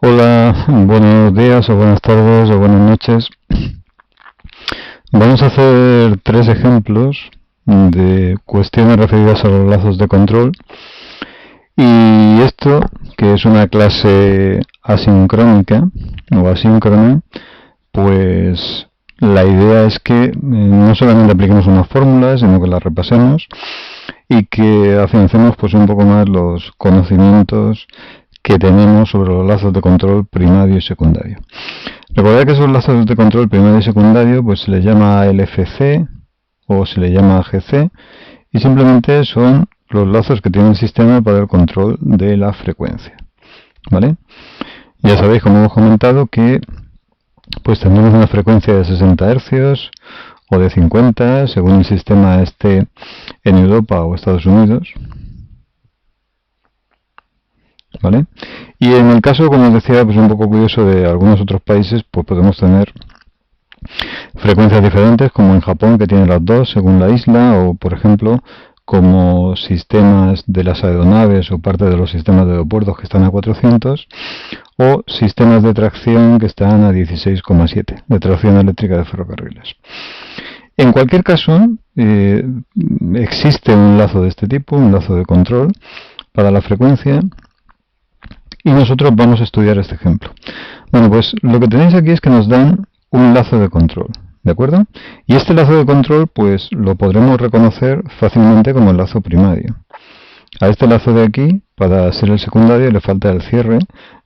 Hola, buenos días o buenas tardes o buenas noches. Vamos a hacer tres ejemplos de cuestiones referidas a los lazos de control. Y esto, que es una clase asincrónica o asíncrona, pues la idea es que no solamente apliquemos una fórmula, sino que la repasemos y que afiancemos pues un poco más los conocimientos que tenemos sobre los lazos de control primario y secundario. Recordad que esos lazos de control primario y secundario pues se les llama LFC o se les llama GC y simplemente son los lazos que tiene el sistema para el control de la frecuencia. ¿Vale? Ya sabéis, como hemos comentado, que pues tendremos una frecuencia de 60 Hz o de 50 según el sistema esté en Europa o Estados Unidos. ¿Vale? Y en el caso, como os decía, pues un poco curioso de algunos otros países, pues podemos tener frecuencias diferentes, como en Japón, que tiene las dos según la isla, o por ejemplo, como sistemas de las aeronaves o parte de los sistemas de aeropuertos que están a 400, o sistemas de tracción que están a 16,7, de tracción eléctrica de ferrocarriles. En cualquier caso, existe un lazo de este tipo, un lazo de control para la frecuencia, y nosotros vamos a estudiar este ejemplo. Bueno, pues lo que tenéis aquí es que nos dan un lazo de control, ¿de acuerdo? Y este lazo de control, pues lo podremos reconocer fácilmente como el lazo primario. A este lazo de aquí, para ser el secundario, le falta el cierre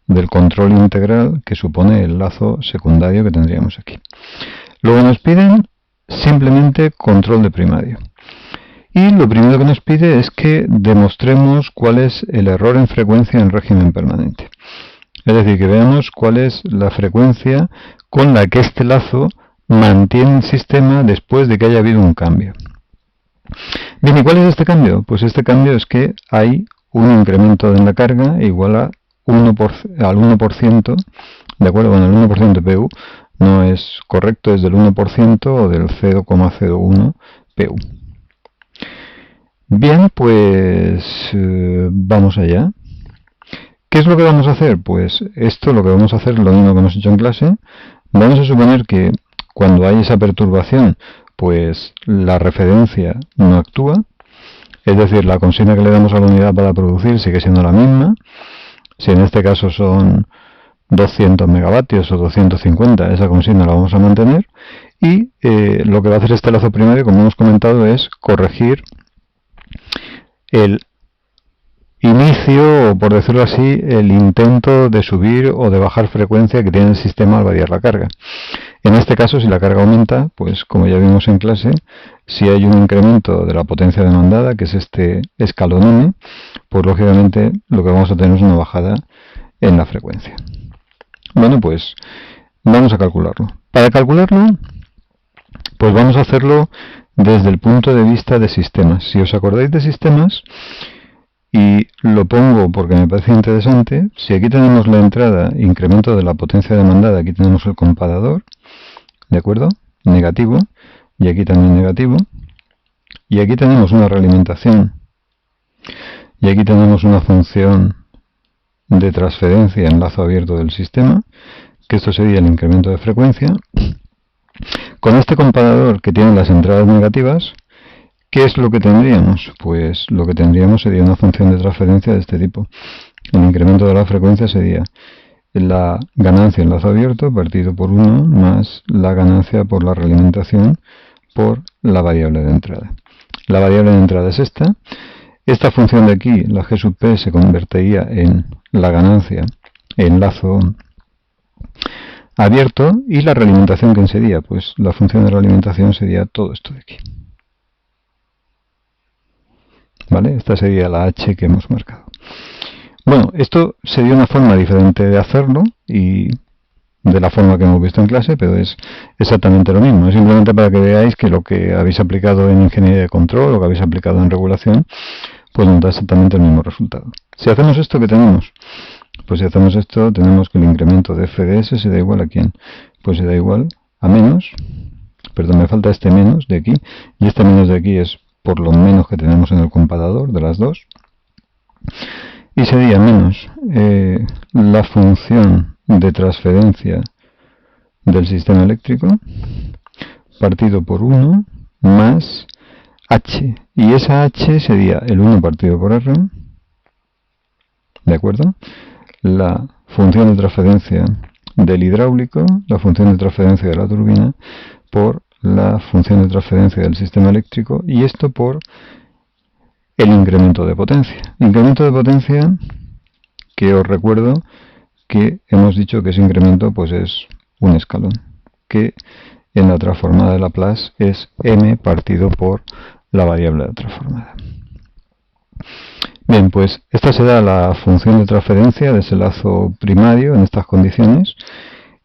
del control integral que supone el lazo secundario que tendríamos aquí. Luego nos piden simplemente control de primario. Y lo primero que nos pide es que demostremos cuál es el error en frecuencia en régimen permanente. Es decir, que veamos cuál es la frecuencia con la que este lazo mantiene el sistema después de que haya habido un cambio. Bien, ¿y cuál es este cambio? Pues este cambio es que hay un incremento en la carga igual a al 1%, ¿de acuerdo? Bueno, el 1% de PU no es correcto, es del 1% o del 0,01 PU. Bien, pues vamos allá. ¿Qué es lo que vamos a hacer? Pues esto lo que vamos a hacer es lo mismo que hemos hecho en clase. Vamos a suponer que cuando hay esa perturbación, pues la referencia no actúa. Es decir, la consigna que le damos a la unidad para producir sigue siendo la misma. Si en este caso son 200 megavatios o 250, esa consigna la vamos a mantener. Y lo que va a hacer este lazo primario, como hemos comentado, es corregir el inicio, o por decirlo así, el intento de subir o de bajar frecuencia que tiene el sistema al variar la carga. En este caso, si la carga aumenta, pues como ya vimos en clase, si hay un incremento de la potencia demandada, que es este escalón n, pues lógicamente lo que vamos a tener es una bajada en la frecuencia. Bueno, pues vamos a calcularlo. Para calcularlo, pues vamos a hacerlo desde el punto de vista de sistemas. Si os acordáis de sistemas, y lo pongo porque me parece interesante, si aquí tenemos la entrada, incremento de la potencia demandada, aquí tenemos el comparador, ¿de acuerdo? Negativo, y aquí también negativo, y aquí tenemos una realimentación, y aquí tenemos una función de transferencia en lazo abierto del sistema, que esto sería el incremento de frecuencia. Con este comparador que tiene las entradas negativas, ¿qué es lo que tendríamos? Pues lo que tendríamos sería una función de transferencia de este tipo. El incremento de la frecuencia sería la ganancia en lazo abierto partido por 1 más la ganancia por la realimentación por la variable de entrada. La variable de entrada es esta. Esta función de aquí, la g sub p, se convertiría en la ganancia en lazo abierto, y la realimentación, ¿quién sería? Pues la función de realimentación sería todo esto de aquí. ¿Vale? Esta sería la h que hemos marcado. Bueno, esto sería una forma diferente de hacerlo y de la forma que hemos visto en clase, pero es exactamente lo mismo. Es simplemente para que veáis que lo que habéis aplicado en ingeniería de control, lo que habéis aplicado en regulación, pues nos da exactamente el mismo resultado. Si hacemos esto, ¿qué tenemos? Pues si hacemos esto, tenemos que el incremento de f de s se da igual a ¿quién? Pues se da igual a menos, perdón, me falta este menos de aquí, y este menos de aquí es por lo menos que tenemos en el comparador de las dos. y sería menos la función de transferencia del sistema eléctrico partido por 1 más h, y esa h sería el 1 partido por r, ¿de acuerdo? La función de transferencia del hidráulico, la función de transferencia de la turbina, por la función de transferencia del sistema eléctrico, y esto por el incremento de potencia. Incremento de potencia que os recuerdo que hemos dicho que ese incremento pues es un escalón, que en la transformada de Laplace es m partido por la variable de la transformada. Bien, pues esta será la función de transferencia de ese lazo primario en estas condiciones,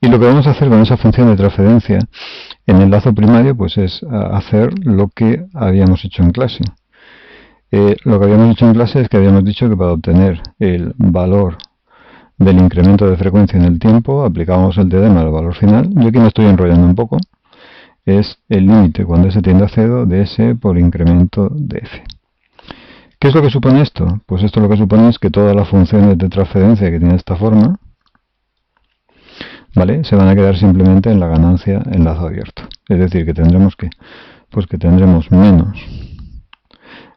y lo que vamos a hacer con esa función de transferencia en el lazo primario pues es hacer lo que habíamos hecho en clase. Lo que habíamos hecho en clase es que habíamos dicho que para obtener el valor del incremento de frecuencia en el tiempo aplicábamos el teorema al valor final. Yo aquí me estoy enrollando un poco. Es el límite cuando s tiende a 0 de s por incremento de f. ¿Qué es lo que supone esto? Pues esto lo que supone es que todas las funciones de transferencia que tiene esta forma, ¿vale?, se van a quedar simplemente en la ganancia en lazo abierto. Es decir, que tendremos que, pues que tendremos menos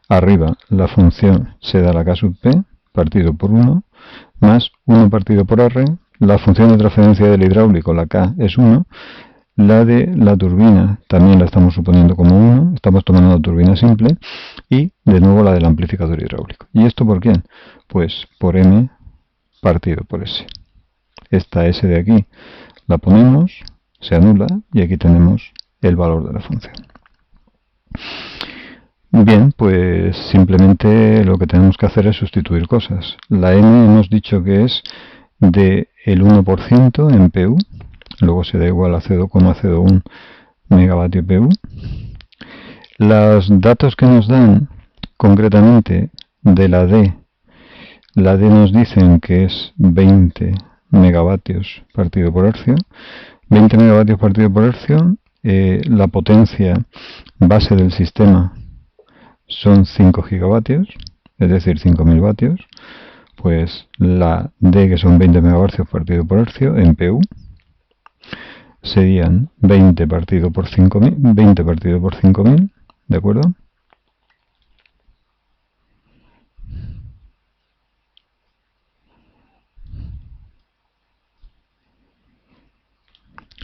arriba la función se da la k sub p partido por 1 más 1 partido por r. La función de transferencia del hidráulico, la k, es 1. La de la turbina también la estamos suponiendo como 1, estamos tomando una turbina simple, y de nuevo la del amplificador hidráulico. ¿Y esto por quién? Pues por m partido por s. Esta s de aquí la ponemos, se anula, y aquí tenemos el valor de la función. Bien, pues simplemente lo que tenemos que hacer es sustituir cosas. La m hemos dicho que es del 1% en PU, luego se da igual a 0,01 megavatio PU. Los datos que nos dan concretamente de la D nos dicen que es 20 megavatios partido por hercio. 20 megavatios partido por hercio, la potencia base del sistema son 5 gigavatios, es decir, 5000 vatios. Pues la D, que son 20 megavatios partido por hercio, en PU, serían 20 partido por 5000, 20 partido por 5000, ¿de acuerdo?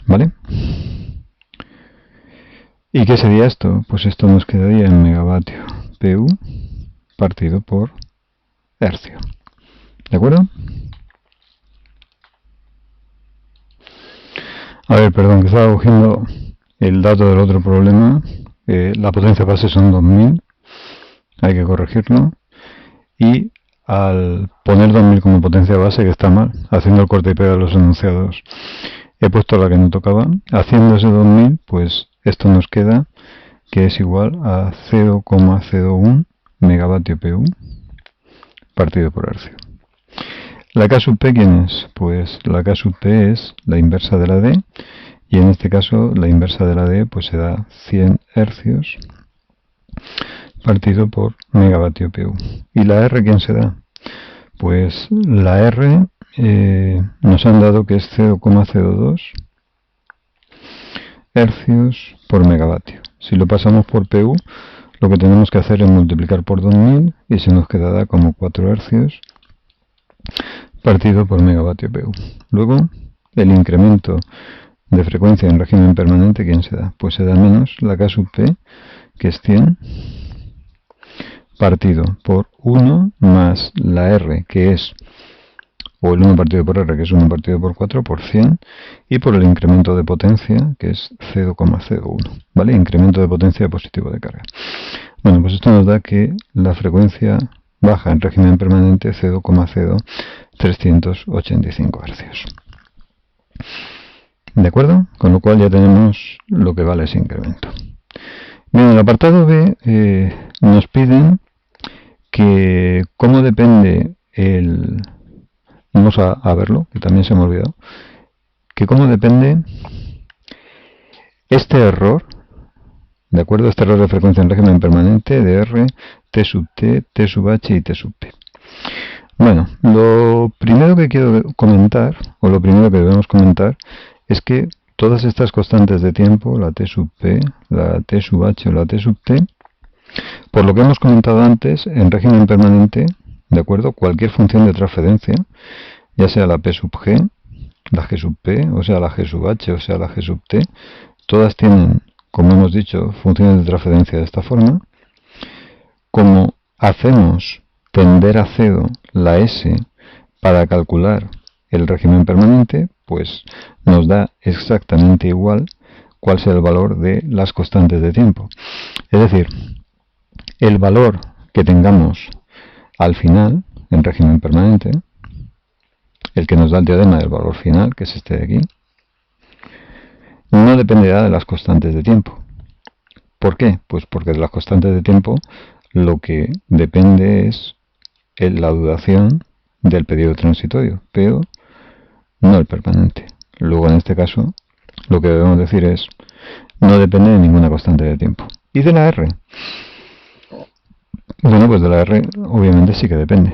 ¿Vale? ¿Y qué sería esto? Pues esto nos quedaría en megavatio PU partido por hercio. ¿De acuerdo? A ver, perdón, que estaba cogiendo el dato del otro problema. La potencia base son 2000. Hay que corregirlo. Y al poner 2000 como potencia base, que está mal, haciendo el corte y pega de los enunciados, he puesto la que no tocaba. Haciendo ese 2000, pues esto nos queda que es igual a 0,01 megavatio PU partido por hercio. La K sub P, ¿quién es? Pues la K sub P es la inversa de la D, y en este caso la inversa de la D pues se da 100 hercios partido por megavatio PU. ¿Y la R quién se da? Pues la R nos han dado que es 0,02 hercios por megavatio. Si lo pasamos por PU, lo que tenemos que hacer es multiplicar por 2000 y se nos quedará como 4 hercios partido por megavatio PU. Luego, el incremento de frecuencia en régimen permanente, ¿quién se da? Pues se da menos la K sub P, que es 100, partido por 1 más la R, que es, o el 1 partido por R, que es 1 partido por 4, por 100, y por el incremento de potencia, que es 0,01, ¿vale? Incremento de potencia positivo de carga. Bueno, pues esto nos da que la frecuencia baja en régimen permanente 0,0385 Hz. ¿De acuerdo? Con lo cual ya tenemos lo que vale ese incremento. Bien, en el apartado B nos piden que cómo depende el... Vamos a verlo, que también se me ha olvidado. Que cómo depende este error, ¿de acuerdo? Este error de frecuencia en régimen permanente de R, T sub T, T sub H y T sub P. Bueno, lo primero que quiero comentar, o lo primero que debemos comentar, es que todas estas constantes de tiempo, la t sub p, la t sub h o la t sub t, por lo que hemos comentado antes, en régimen permanente, ¿de acuerdo? Cualquier función de transferencia, ya sea la p sub g, la g sub p, o sea la g sub h, o sea la g sub t, todas tienen, como hemos dicho, funciones de transferencia de esta forma. Como hacemos tender a cero la s para calcular el régimen permanente, pues nos da exactamente igual cuál sea el valor de las constantes de tiempo. Es decir, el valor que tengamos al final, en régimen permanente, el que nos da el teorema del valor final, que es este de aquí, no dependerá de las constantes de tiempo. ¿Por qué? Pues porque de las constantes de tiempo lo que depende es la duración del periodo transitorio, pero no el permanente. Luego, en este caso, lo que debemos decir es no depende de ninguna constante de tiempo. ¿Y de la R? Bueno, pues de la R obviamente sí que depende.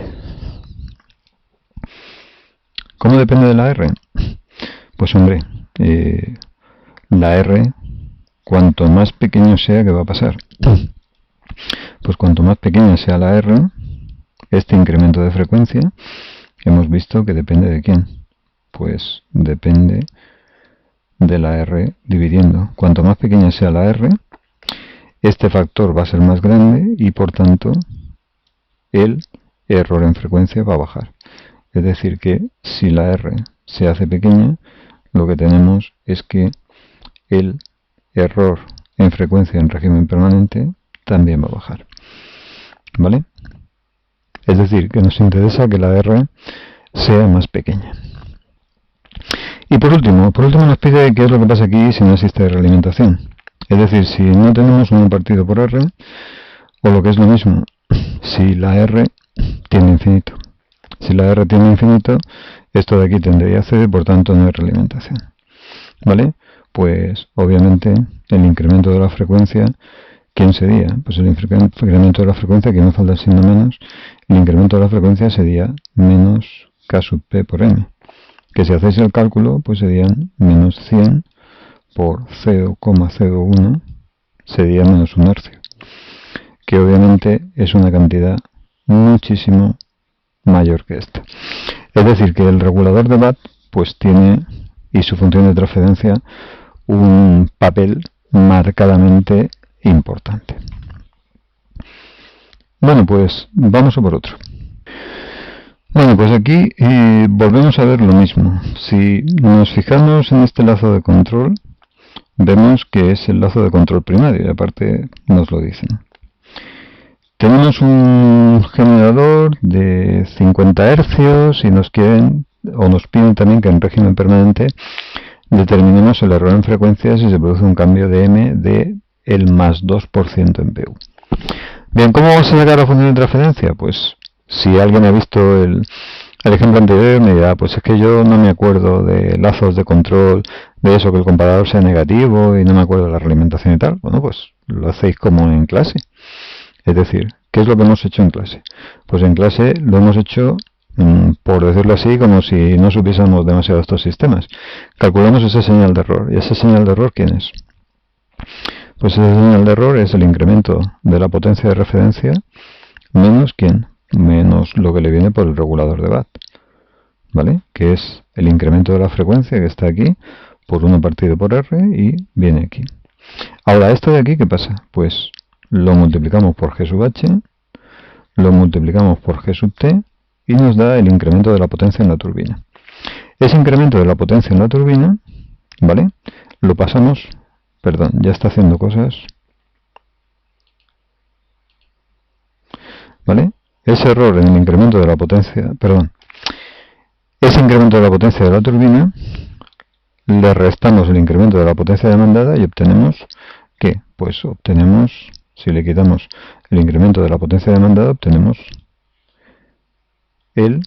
¿Cómo depende de la R? Pues hombre, la R, cuanto más pequeño sea, ¿qué va a pasar? Pues cuanto más pequeña sea la R, este incremento de frecuencia, hemos visto que depende de quién. Pues depende de la R dividiendo. Cuanto más pequeña sea la R, este factor va a ser más grande y por tanto el error en frecuencia va a bajar. Es decir que si la R se hace pequeña, lo que tenemos es que el error en frecuencia en régimen permanente también va a bajar. ¿Vale? Es decir, que nos interesa que la R sea más pequeña. Y por último nos pide qué es lo que pasa aquí si no existe realimentación. Es decir, si no tenemos 1 partido por R, o lo que es lo mismo, si la R tiene infinito. Si la R tiene infinito, esto de aquí tendría C, por tanto no hay realimentación. ¿Vale? Pues obviamente el incremento de la frecuencia, ¿quién sería? Pues el incremento de la frecuencia, que no falta el signo menos, el incremento de la frecuencia sería menos K sub P por M. Que si hacéis el cálculo, pues serían menos 100 por 0,01, sería menos 1 hercio. Que obviamente es una cantidad muchísimo mayor que esta. Es decir, que el regulador de BAT pues tiene, y su función de transferencia, un papel marcadamente importante. Bueno, pues vamos a por otro. Bueno, pues aquí volvemos a ver lo mismo. Si nos fijamos en este lazo de control, vemos que es el lazo de control primario, y aparte nos lo dicen. Tenemos un generador de 50 Hz y nos quieren, o nos piden también que en régimen permanente determinemos el error en frecuencia si se produce un cambio de M de el más 2% en PU. Bien, ¿cómo vamos a sacar la función de transferencia? Pues si alguien ha visto el ejemplo anterior me dirá, pues es que yo no me acuerdo de lazos de control, de eso, que el comparador sea negativo y no me acuerdo de la realimentación y tal. Bueno, pues lo hacéis como en clase. Es decir, ¿qué es lo que hemos hecho en clase? Pues en clase lo hemos hecho, por decirlo así, como si no supiésemos demasiado estos sistemas. Calculamos esa señal de error. ¿Y esa señal de error quién es? Pues esa señal de error es el incremento de la potencia de referencia menos ¿quién? Menos lo que le viene por el regulador de BAT. ¿Vale? Que es el incremento de la frecuencia que está aquí por 1 partido por R y viene aquí. Ahora, esto de aquí, ¿qué pasa? Pues lo multiplicamos por G sub H, lo multiplicamos por G sub T y nos da el incremento de la potencia en la turbina. Ese incremento de la potencia en la turbina, ¿vale? Lo pasamos, perdón, ya está haciendo cosas, ¿vale? Ese error en el incremento de la potencia, perdón, ese incremento de la potencia de la turbina, le restamos el incremento de la potencia demandada y obtenemos, ¿qué? Pues obtenemos, si le quitamos el incremento de la potencia demandada, obtenemos el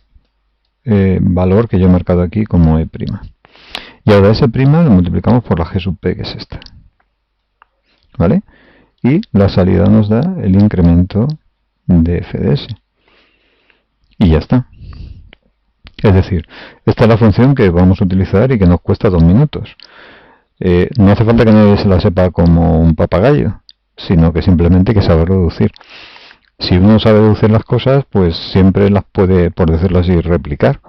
valor que yo he marcado aquí como E'. Y ahora ese prima lo multiplicamos por la G sub P, que es esta. ¿Vale? Y la salida nos da el incremento de F de S. Y ya está. Es decir, esta es la función que vamos a utilizar y que nos cuesta 2 minutos. No hace falta que nadie se la sepa como un papagayo, sino que simplemente hay que saber reducir. Si uno sabe deducir las cosas, pues siempre las puede, por decirlo así, replicar.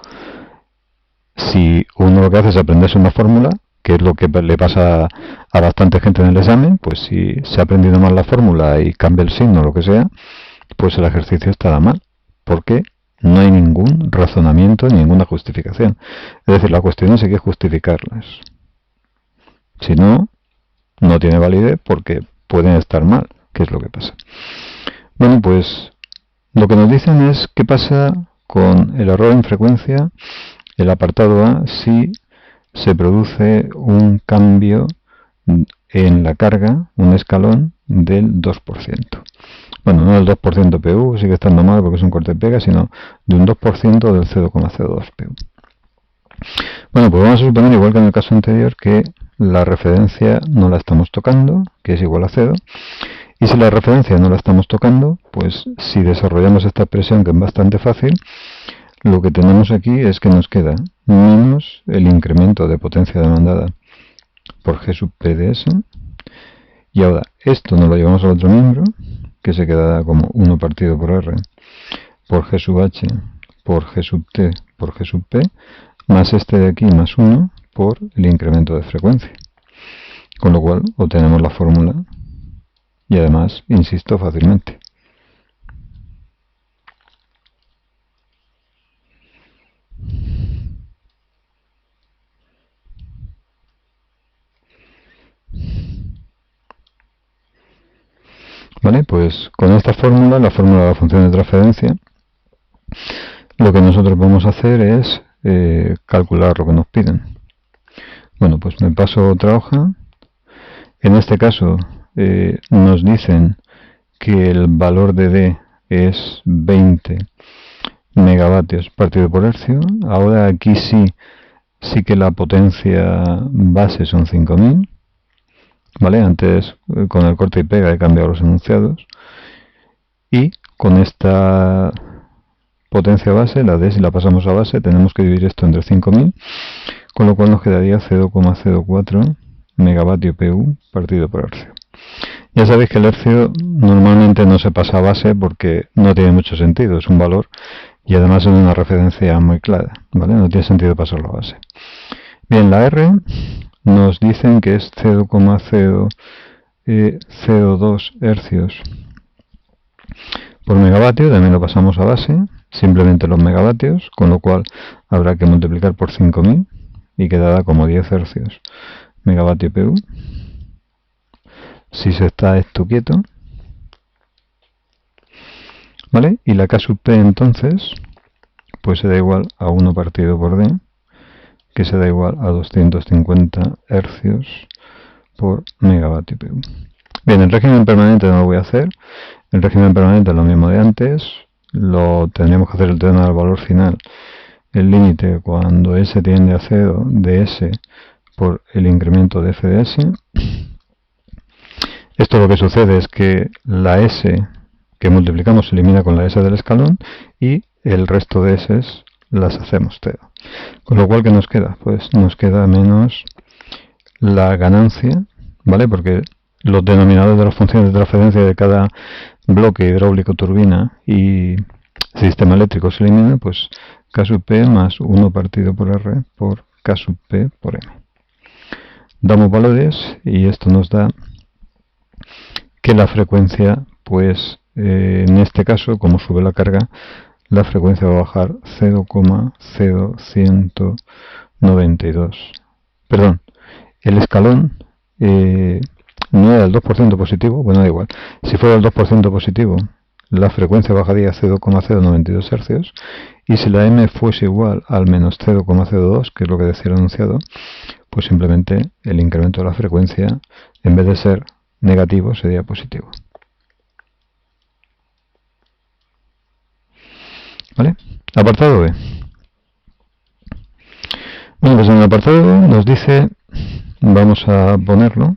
Si uno lo que hace es aprenderse una fórmula, que es lo que le pasa a bastante gente en el examen, pues si se ha aprendido mal la fórmula y cambia el signo o lo que sea, pues el ejercicio estará mal, porque no hay ningún razonamiento, ninguna justificación. Es decir, la cuestión es si hay que justificarlas. Si no, no tiene validez porque pueden estar mal, que es lo que pasa. Bueno, pues lo que nos dicen es qué pasa con el error en frecuencia, el apartado A, si se produce un cambio en la carga, un escalón del 2%. Bueno, no del 2% PU, sigue estando mal porque es un corte y pega, sino de un 2% del 0,02 PU. Bueno, pues vamos a suponer, igual que en el caso anterior, que la referencia no la estamos tocando, que es igual a 0. Y si la referencia no la estamos tocando, pues si desarrollamos esta expresión, que es bastante fácil, lo que tenemos aquí es que nos queda menos el incremento de potencia demandada por G sub P de S. Y ahora, esto nos lo llevamos al otro miembro, que se quedará como 1 partido por R por G sub H por G sub T por G sub P, más este de aquí más 1 por el incremento de frecuencia. Con lo cual obtenemos la fórmula y además, insisto, fácilmente. Vale, pues con esta fórmula, la fórmula de la función de transferencia, lo que nosotros vamos a hacer es calcular lo que nos piden. Bueno, pues me paso otra hoja. En este caso nos dicen que el valor de D es 20 megavatios partido por hercio. Ahora aquí sí que la potencia base son 5000. ¿Vale? Antes con el corte y pega he cambiado los enunciados. Y con esta potencia base, la D si la pasamos a base, tenemos que dividir esto entre 5000, con lo cual nos quedaría 0,04 megavatio PU partido por hercio. Ya sabéis que el hercio normalmente no se pasa a base porque no tiene mucho sentido, es un valor y además es una referencia muy clara, ¿vale? No tiene sentido pasarlo a base. Bien, la R nos dicen que es 0,002 hercios por megavatio, también lo pasamos a base, simplemente los megavatios, con lo cual habrá que multiplicar por 5000 y quedará como 10 hercios megavatio PU. Si se está esto quieto, ¿vale? Y la K sub P entonces, pues se da igual a 1 partido por D, que se da igual a 250 hercios por megavatio PU. Bien, el régimen permanente no lo voy a hacer. El régimen permanente es lo mismo de antes. Lo tendríamos que hacer el tema del valor final. El límite cuando S tiende a 0 de S por el incremento de F de S. Esto lo que sucede es que la S que multiplicamos se elimina con la S del escalón y el resto de S las hacemos 0. Con lo cual, ¿qué nos queda? Pues nos queda menos la ganancia, ¿vale? Porque los denominadores de las funciones de transferencia de cada bloque hidráulico, turbina y sistema eléctrico se eliminan, pues K sub P más 1 partido por R por K sub P por M. Damos valores y esto nos da que la frecuencia, pues en este caso, como sube la carga, la frecuencia va a bajar 0,0192. Perdón, el escalón no era el 2% positivo, bueno, da igual. Si fuera el 2% positivo, la frecuencia bajaría 0,092 hercios, y si la M fuese igual al menos 0,02, que es lo que decía el enunciado, pues simplemente el incremento de la frecuencia, en vez de ser negativo, sería positivo. ¿Vale? Apartado B. Bueno, pues en el apartado B nos dice, vamos a ponerlo,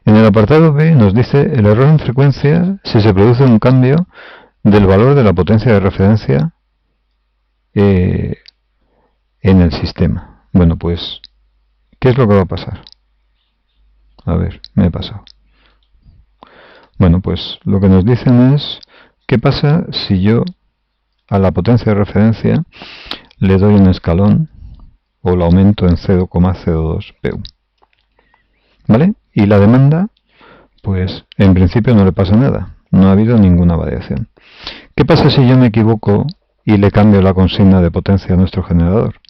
en el apartado B nos dice el error en frecuencia si se produce un cambio del valor de la potencia de referencia en el sistema. Bueno, pues, ¿qué es lo que va a pasar? A ver, me he pasado. Bueno, pues lo que nos dicen es, ¿qué pasa si yo a la potencia de referencia le doy un escalón o lo aumento en 0,02 PU? ¿Vale? Y la demanda, pues en principio no le pasa nada, no ha habido ninguna variación. ¿Qué pasa si yo me equivoco y le cambio la consigna de potencia a nuestro generador?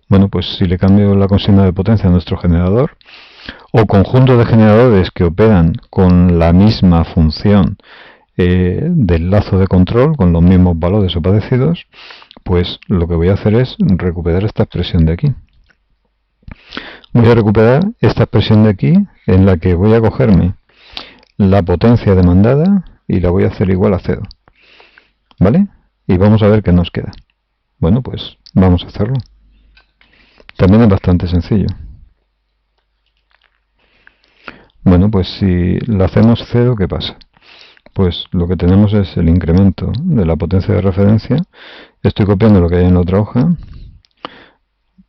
Bueno, pues si le cambio la consigna de potencia a nuestro generador, o conjunto de generadores que operan con la misma función del lazo de control, con los mismos valores o parecidos, pues lo que voy a hacer es recuperar esta expresión de aquí. Voy a recuperar esta expresión de aquí, en la que voy a cogerme la potencia demandada y la voy a hacer igual a 0. ¿Vale? Y vamos a ver qué nos queda. Bueno, pues vamos a hacerlo. También es bastante sencillo. Bueno, pues si la hacemos 0, ¿qué pasa? Pues lo que tenemos es el incremento de la potencia de referencia. Estoy copiando lo que hay en la otra hoja.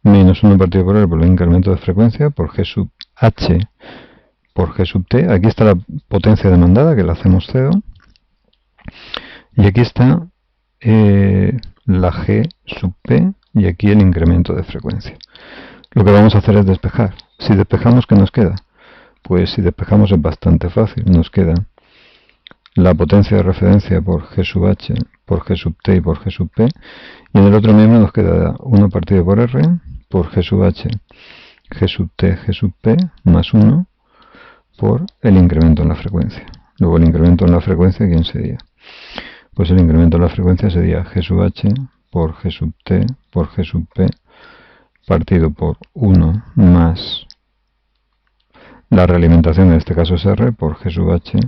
Menos 1 partido por R por el incremento de frecuencia por G sub H por G sub T. Aquí está la potencia demandada, que la hacemos 0. Y aquí está la G sub P y aquí el incremento de frecuencia. Lo que vamos a hacer es despejar. Si despejamos, ¿qué nos queda? Pues si despejamos es bastante fácil. Nos queda la potencia de referencia por G sub H, por G sub T y por G sub P. Y en el otro miembro nos queda 1 partido por R por G sub H, G sub T, G sub P, más 1 por el incremento en la frecuencia. Luego el incremento en la frecuencia, ¿quién sería? Pues el incremento en la frecuencia sería G sub H por G sub T por G sub P partido por 1 más la realimentación, en este caso es R, por G sub H,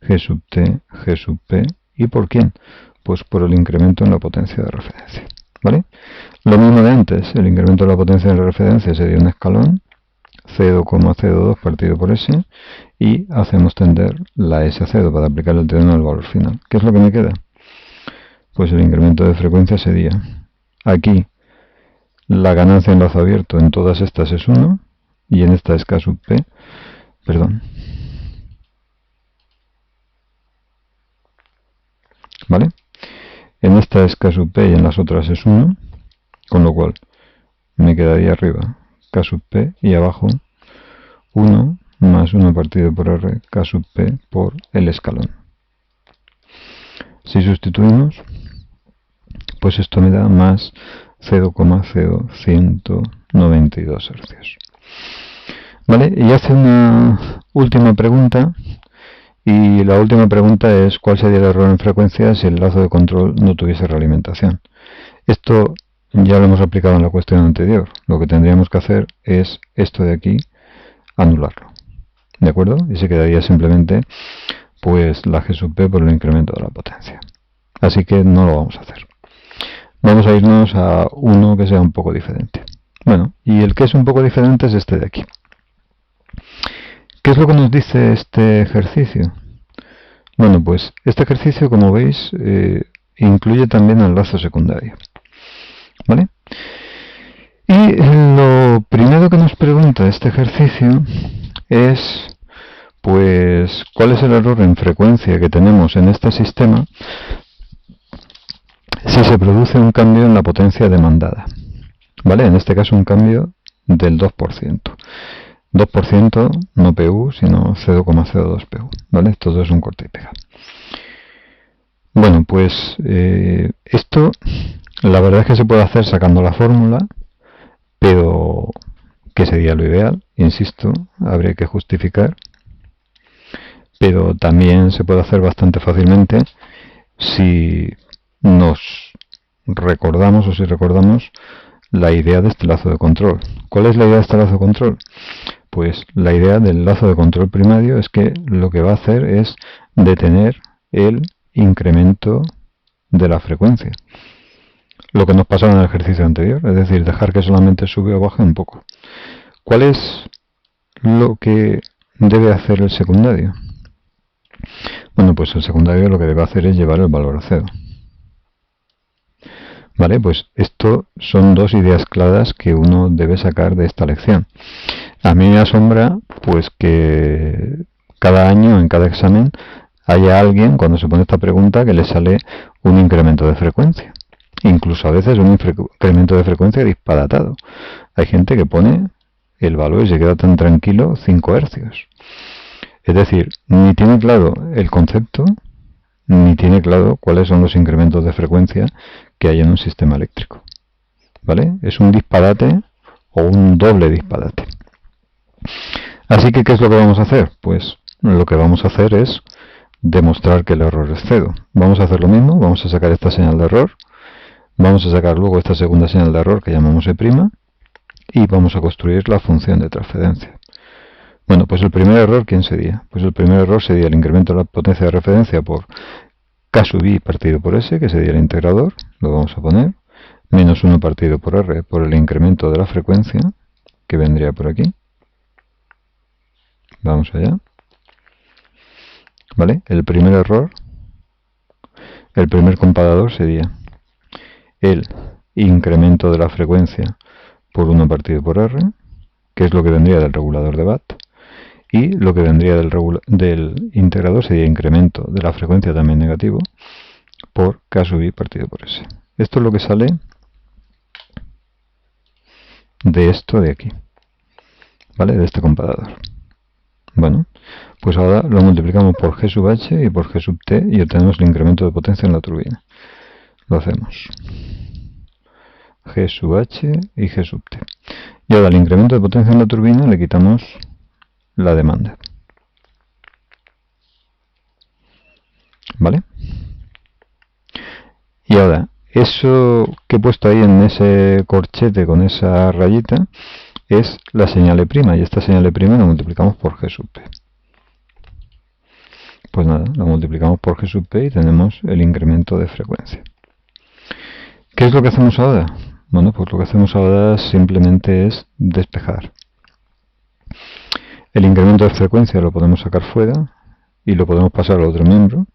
G sub T, G sub P. ¿Y por quién? Pues por el incremento en la potencia de referencia. ¿Vale? Lo mismo de antes, el incremento de la potencia de referencia sería un escalón, 0,02 partido por S, y hacemos tender la S a 0 para aplicar el teorema al valor final. ¿Qué es lo que me queda? Pues el incremento de frecuencia sería, aquí, la ganancia en lazo abierto en todas estas es 1, y en esta es K sub P, perdón. ¿Vale? En esta es K sub P y en las otras es 1, con lo cual me quedaría arriba K sub P y abajo 1 más 1 partido por R, K sub P por el escalón. Si sustituimos, pues esto me da más 0,0192 Hz. ¿Vale? Y hace una última pregunta, y la última pregunta es ¿cuál sería el error en frecuencia si el lazo de control no tuviese realimentación? Esto ya lo hemos aplicado en la cuestión anterior. Lo que tendríamos que hacer es esto de aquí, anularlo. ¿De acuerdo? Y se quedaría simplemente pues la G sub P por el incremento de la potencia. Así que no lo vamos a hacer. Vamos a irnos a uno que sea un poco diferente. Bueno, y el que es un poco diferente es este de aquí. ¿Qué es lo que nos dice este ejercicio? Bueno, pues este ejercicio, como veis, incluye también el lazo secundario. ¿Vale? Y lo primero que nos pregunta este ejercicio es, pues, ¿cuál es el error en frecuencia que tenemos en este sistema si se produce un cambio en la potencia demandada? ¿Vale? En este caso un cambio del 2%. 2% no PU, sino 0,02 PU. ¿Vale? Todo es un corte y pega. Bueno, pues esto la verdad es que se puede hacer sacando la fórmula, pero ¿qué sería lo ideal? Insisto, habría que justificar, pero también se puede hacer bastante fácilmente si nos recordamos o si recordamos la idea de este lazo de control. ¿Cuál es la idea de este lazo de control? Pues la idea del lazo de control primario es que lo que va a hacer es detener el incremento de la frecuencia. Lo que nos pasó en el ejercicio anterior, es decir, dejar que solamente sube o baje un poco. ¿Cuál es lo que debe hacer el secundario? Bueno, pues el secundario lo que debe hacer es llevar el valor a 0. Vale, pues esto son dos ideas claras que uno debe sacar de esta lección. A mí me asombra pues que cada año, en cada examen, haya alguien, cuando se pone esta pregunta, que le sale un incremento de frecuencia. Incluso a veces un incremento de frecuencia disparatado. Hay gente que pone el valor y se queda tan tranquilo 5 hercios. Es decir, ni tiene claro el concepto, ni tiene claro cuáles son los incrementos de frecuencia que hay en un sistema eléctrico. ¿Vale? Es un disparate o un doble disparate. Así que, ¿qué es lo que vamos a hacer? Pues lo que vamos a hacer es demostrar que el error es cero. Vamos a hacer lo mismo, vamos a sacar esta señal de error, vamos a sacar luego esta segunda señal de error que llamamos E', y vamos a construir la función de transferencia. Bueno, pues el primer error, ¿quién sería? Pues el primer error sería el incremento de la potencia de referencia por K sub i partido por S, que sería el integrador, lo vamos a poner, menos 1 partido por R por el incremento de la frecuencia, que vendría por aquí. Vamos allá. ¿Vale? El primer error, el primer comparador sería el incremento de la frecuencia por 1 partido por R, que es lo que vendría del regulador de Watt, y lo que vendría del integrador sería incremento de la frecuencia también negativo por K sub i partido por S. Esto es lo que sale de esto de aquí, ¿vale? De este comparador. Bueno, pues ahora lo multiplicamos por G sub H y por G sub T y obtenemos el incremento de potencia en la turbina. Lo hacemos. G sub H y G sub T. Y ahora al incremento de potencia en la turbina le quitamos la demanda. ¿Vale? Y ahora, eso que he puesto ahí en ese corchete con esa rayita es la señal E', y esta señal E' la multiplicamos por G sub P. Pues nada, la multiplicamos por G sub P y tenemos el incremento de frecuencia. ¿Qué es lo que hacemos ahora? Bueno, pues lo que hacemos ahora simplemente es despejar. El incremento de frecuencia lo podemos sacar fuera y lo podemos pasar al otro miembro.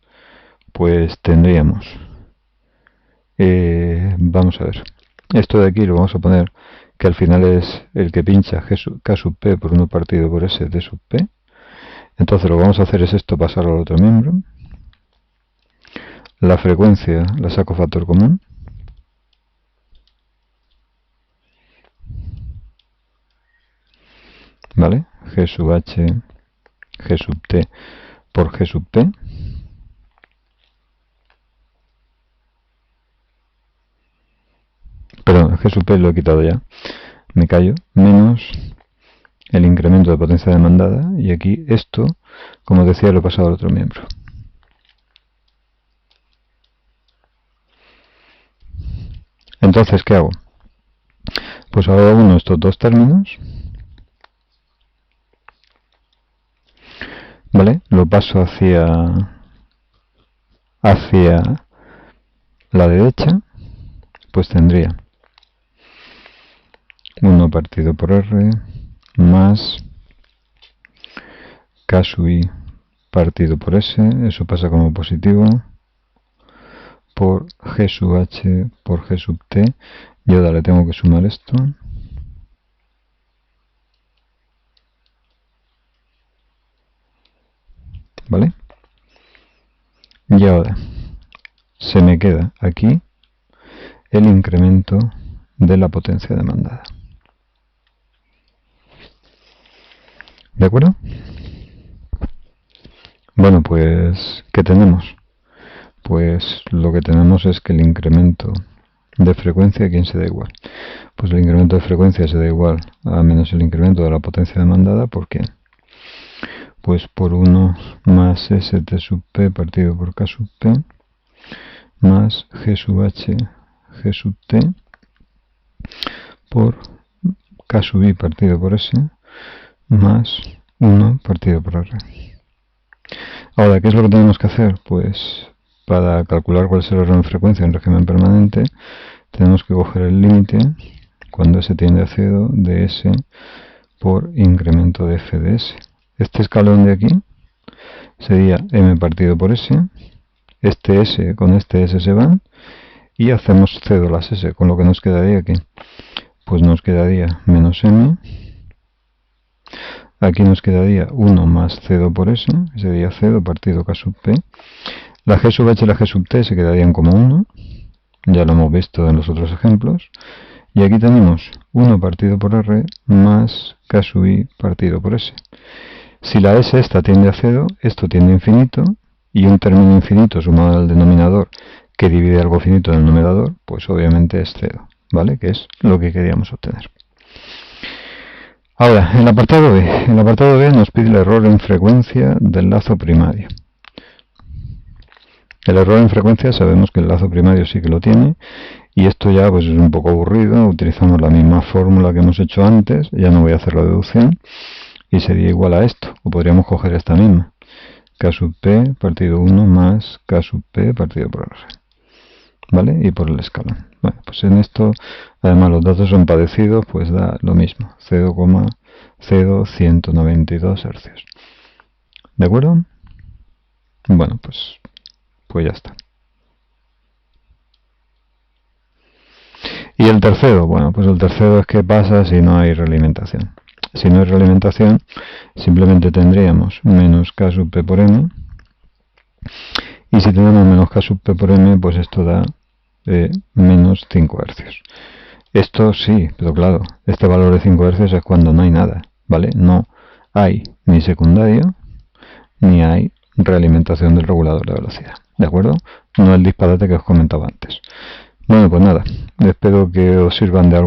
Pues tendríamos, vamos a ver, esto de aquí lo vamos a poner que al final es el que pincha K sub P por 1 partido por S de sub P. Entonces lo que vamos a hacer es esto, pasarlo al otro miembro. La frecuencia la saco factor común. ¿Vale? G sub H, G sub T por G sub P. Perdón, G sub P lo he quitado ya. Me callo. Menos el incremento de potencia demandada. Y aquí esto, como decía, lo he pasado al otro miembro. Entonces, ¿qué hago? Pues ahora uno estos dos términos. ¿Vale? Lo paso hacia la derecha. Pues tendría 1 partido por R más K sub i partido por S, eso pasa como positivo, por G sub H por G sub T, y ahora le tengo que sumar esto. ¿Vale? Y ahora se me queda aquí el incremento de la potencia demandada. ¿De acuerdo? Bueno, pues, ¿qué tenemos? Pues lo que tenemos es que el incremento de frecuencia, ¿a quién se da igual? Pues el incremento de frecuencia se da igual a menos el incremento de la potencia demandada. ¿Por qué? Pues por 1 más ST sub P partido por K sub P más G sub H G sub T por K sub i partido por S más 1 partido por R. Ahora, ¿qué es lo que tenemos que hacer? Pues para calcular cuál es el error en frecuencia en régimen permanente, tenemos que coger el límite cuando S tiende a 0 de S por incremento de F de S. Este escalón de aquí sería M partido por S. Este S con este S se van y hacemos C las S, con lo que nos quedaría aquí. Pues nos quedaría menos M. Aquí nos quedaría 1 más C2 por S, que sería C2 partido K sub P. La G sub H y la G sub T se quedarían como 1. Ya lo hemos visto en los otros ejemplos. Y aquí tenemos 1 partido por R más K sub I partido por S. Si la S esta tiende a 0, esto tiende a infinito, y un término infinito sumado al denominador que divide algo finito en el numerador, pues obviamente es 0, ¿vale? Que es lo que queríamos obtener. Ahora, el apartado B. El apartado B nos pide el error en frecuencia del lazo primario. El error en frecuencia sabemos que el lazo primario sí que lo tiene, y esto ya pues es un poco aburrido. Utilizamos la misma fórmula que hemos hecho antes, ya no voy a hacer la deducción, y sería igual a esto, o podríamos coger esta misma, K sub P partido 1 más K sub P partido por R, ¿vale? Y por el escalón. Bueno, pues en esto, además los datos son parecidos, pues da lo mismo, 0,0192 hercios. ¿De acuerdo? Bueno, pues ya está. Y el tercero, bueno, pues el tercero es qué pasa si no hay realimentación. Si no hay realimentación, simplemente tendríamos menos K sub P por M. Y si tenemos menos K sub P por M, pues esto da menos 5 hercios. Esto sí, pero claro, este valor de 5 hercios es cuando no hay nada, ¿vale? No hay ni secundario, ni hay realimentación del regulador de velocidad, ¿de acuerdo? No el disparate que os comentaba antes. Bueno, pues nada, espero que os sirvan de algo.